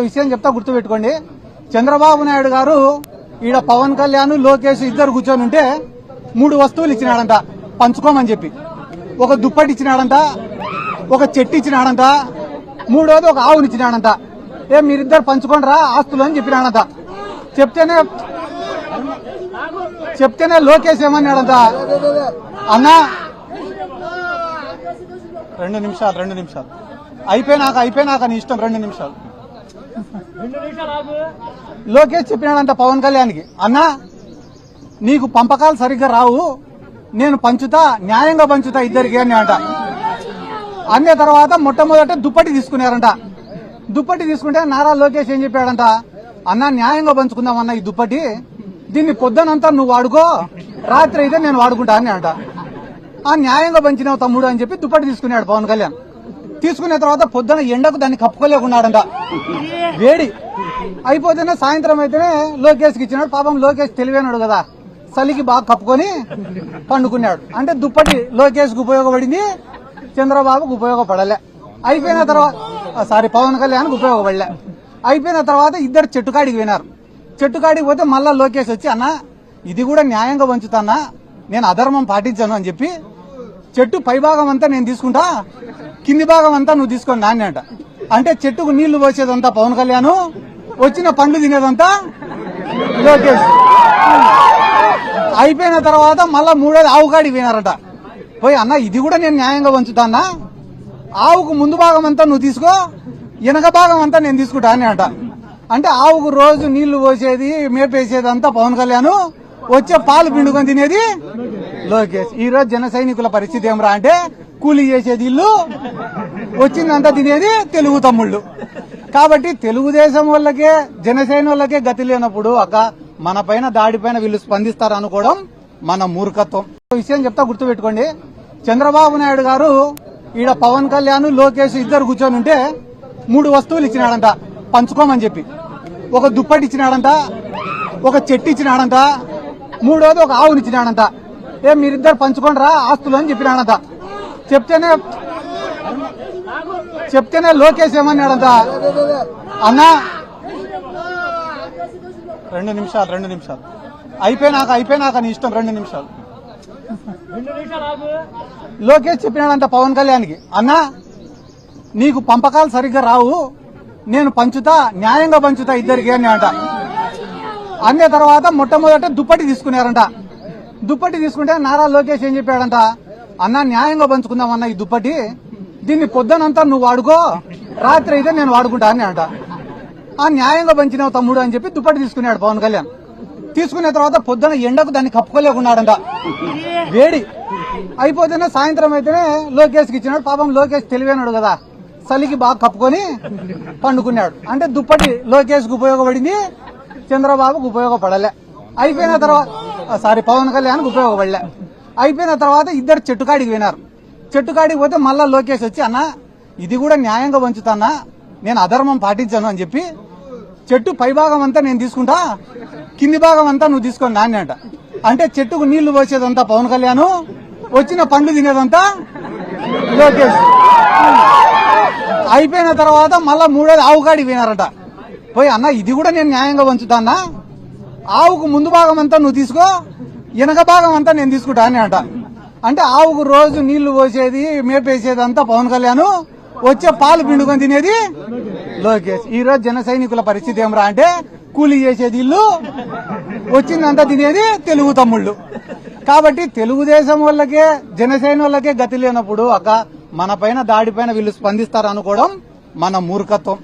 విషయం చెప్తా గుర్తుపెట్టుకోండి. చంద్రబాబు నాయుడు గారు ఈడ పవన్ కళ్యాణ్ లోకేష్ ఇద్దరు కూర్చొని ఉంటే 3 వస్తువులు ఇచ్చినాడంట పంచుకోమని చెప్పి. ఒక దుప్పటి ఇచ్చినాడంట, ఒక చెట్టు ఇచ్చినాడంట, మూడోది ఒక ఆవుని ఇచ్చినాడంట. మీరిద్దరు పంచుకోండి రా ఆస్తులు అని చెప్పినాడంట. చెప్తేనే లోకేష్ ఏమన్నాడంట, అన్నా 2 నిమిషాలు అయిపోయినాక నీ ఇష్టం 2 నిమిషాలు. లోకేష్ చెప్పినాడంట పవన్ కళ్యాణ్కి, అన్నా నీకు పంపకాలు సరిగ్గా రావు, నేను పంచుతా, న్యాయంగా పంచుతా ఇద్దరికి అని అంట. అన్న తర్వాత మొట్టమొదట దుప్పటి తీసుకున్నారంట. దుప్పటి తీసుకుంటే నారా లోకేష్ ఏం చెప్పాడంట, అన్నా న్యాయంగా పంచుకుందామన్నా ఈ దుప్పటి, దీన్ని పొద్దునంతా నువ్వు వాడుకో, రాత్రి అయితే నేను వాడుకుంటా అని అంట. ఆ న్యాయంగా పంచినావు తమ్ముడు అని చెప్పి దుప్పటి తీసుకున్నాడు పవన్ కళ్యాణ్. తీసుకున్న తర్వాత పొద్దున ఎండకు దాన్ని కప్పుకోలేకున్నాడంట, వేడి అయిపోతేనే సాయంత్రం అయితేనే లోకేష్కి ఇచ్చినాడు. పాపం లోకేష్ తెలివైనాడు కదా, చలికి బాగా కప్పుకొని పండుకున్నాడు. అంటే దుప్పటి లోకేష్కి ఉపయోగపడింది, చంద్రబాబుకు ఉపయోగపడలే. అయిపోయిన తర్వాత పవన్ కళ్యాణ్కి ఉపయోగపడలే. అయిపోయిన తర్వాత ఇద్దరు చెట్టుకాడికి పోయినారు. చెట్టుకాడికి పోతే మళ్ళా లోకేష్ వచ్చి, అన్నా ఇది కూడా న్యాయంగా పంచుతానా, నేను అధర్మం పాటించాను అని చెప్పి, చెట్టు పై భాగం అంతా నేను తీసుకుంటా, కింది భాగం అంతా నువ్వు తీసుకొని నాన్న అంట. అంటే చెట్టుకు నీళ్లు పోసేదంతా పవన్ కళ్యాణ్, వచ్చిన పండ్లు తినేదంతా లోకేష్. అయిపోయిన తర్వాత మళ్ళా మూడోది ఆవు కాడికి పోయినారట. పోయి, అన్న ఇది కూడా నేను న్యాయంగా పంచుతానా, ఆవుకు ముందు భాగం అంతా నువ్వు తీసుకో, వెనక భాగం అంతా నేను తీసుకుంటా అని అంట. అంటే ఆవుకు రోజు నీళ్లు పోసేది, మేపేసేదంతా పవన్ కళ్యాణ్, వచ్చే పాలు పిండుకొని తినేది లోకేష్. ఈ రోజు జన సైనికుల పరిస్థితి ఏమరా అంటే, కూలీ చేసేది ఇల్లు, వచ్చిందంతా తినేది తెలుగు తమ్ముళ్ళు. కాబట్టి తెలుగుదేశం వాళ్ళకే జనసేన వాళ్ళకే గతి లేనప్పుడు అక్క మన పైన దాడి పైన వీళ్ళు స్పందిస్తారు అనుకోవడం మన మూర్ఖత్వం. విషయం చెప్తా గుర్తుపెట్టుకోండి. చంద్రబాబు నాయుడు గారు ఈడ పవన్ కళ్యాణ్ లోకేష్ ఇద్దరు కూర్చొని ఉంటే 3 వస్తువులు ఇచ్చినాడంట పంచుకోమని చెప్పి. ఒక దుప్పటి ఇచ్చినాడంట, ఒక చెట్టు ఇచ్చినాడంట, మూడోది ఒక ఆవుని ఇచ్చినాడంట. మీరిద్దరు పంచుకోండి రా ఆస్తులు అని చెప్పినాడంట. చెప్తేనే లోకేష్ ఏమన్నాడంట, అన్నా 2 నిమిషాలు అయిపోయినాక నీ ఇష్టం 2 నిమిషాలు. లోకేష్ చెప్పినాడంట పవన్ కళ్యాణ్కి, అన్నా నీకు పంపకాలు సరిగ్గా రావు, నేను పంచుతా, న్యాయంగా పంచుతా ఇద్దరికి అని అంట. అన్న తర్వాత మొట్టమొదట దుప్పటి తీసుకున్నారంట. దుప్పటి తీసుకుంటే నారా లోకేష్ ఏం చెప్పాడంట, అన్నా న్యాయంగా పంచుకుందామన్నా ఈ దుప్పటి, దీన్ని పొద్దునంతా నువ్వు వాడుకో, రాత్రి అయితే నేను వాడుకుంటా అని అంట. ఆ న్యాయంగా పంచినావు తమ్ముడు అని చెప్పి దుప్పటి తీసుకున్నాడు పవన్ కళ్యాణ్. తీసుకున్న తర్వాత పొద్దున ఎండకు దాన్ని కప్పుకోలేకున్నాడంట, వేడి అయిపోతేనే సాయంత్రం అయితేనే లోకేష్కి ఇచ్చినాడు. పాపం లోకేష్ తెలివైనాడు కదా, చలికి బాగా కప్పుకొని పండుకున్నాడు. అంటే దుప్పటి లోకేష్కి ఉపయోగపడింది, చంద్రబాబుకు ఉపయోగపడలే. అయిపోయిన తర్వాత పవన్ కళ్యాణ్కి ఉపయోగపడలే. అయిపోయిన తర్వాత ఇద్దరు చెట్టుకాడికి పోయినారు. చెట్టుకాడికి పోతే మళ్ళా లోకేష్ వచ్చి, అన్నా ఇది కూడా న్యాయంగా పంచుతానా, నేను అధర్మం పాటించాను అని చెప్పి, చెట్టు పై భాగం అంతా నేను తీసుకుంటా, కింది భాగం అంతా నువ్వు తీసుకొని నాన్న అంట. అంటే చెట్టుకు నీళ్లు పోసేదంతా పవన్ కళ్యాణ్, వచ్చిన పండ్లు తినేదంతా లోకేష్. అయిపోయిన తర్వాత మళ్ళా మూడోది ఆవు కాడికి పోయినారట. పోయి, అన్న ఇది కూడా నేను న్యాయంగా పంచుతానా, ఆవుకు ముందు భాగం అంతా నువ్వు తీసుకో, వెనక భాగం అంతా నేను తీసుకుంటా అని అంట. అంటే ఆవుకు రోజు నీళ్లు పోసేది, మేపేసేదంతా పవన్ కళ్యాణ్, వచ్చే పాలు పిండుకొని తినేది లోకేష్. ఈ రోజు జన సైనికుల పరిస్థితి ఏమరా అంటే, కూలీ చేసేది ఇల్లు, వచ్చిందంతా తినేది తెలుగు తమ్ముళ్ళు. కాబట్టి తెలుగుదేశం వాళ్ళకే జనసేన వాళ్ళకే గతి లేనప్పుడు అక్క మన పైన దాడి పైన వీళ్ళు స్పందిస్తారు అనుకోవడం మన మూర్ఖత్వం.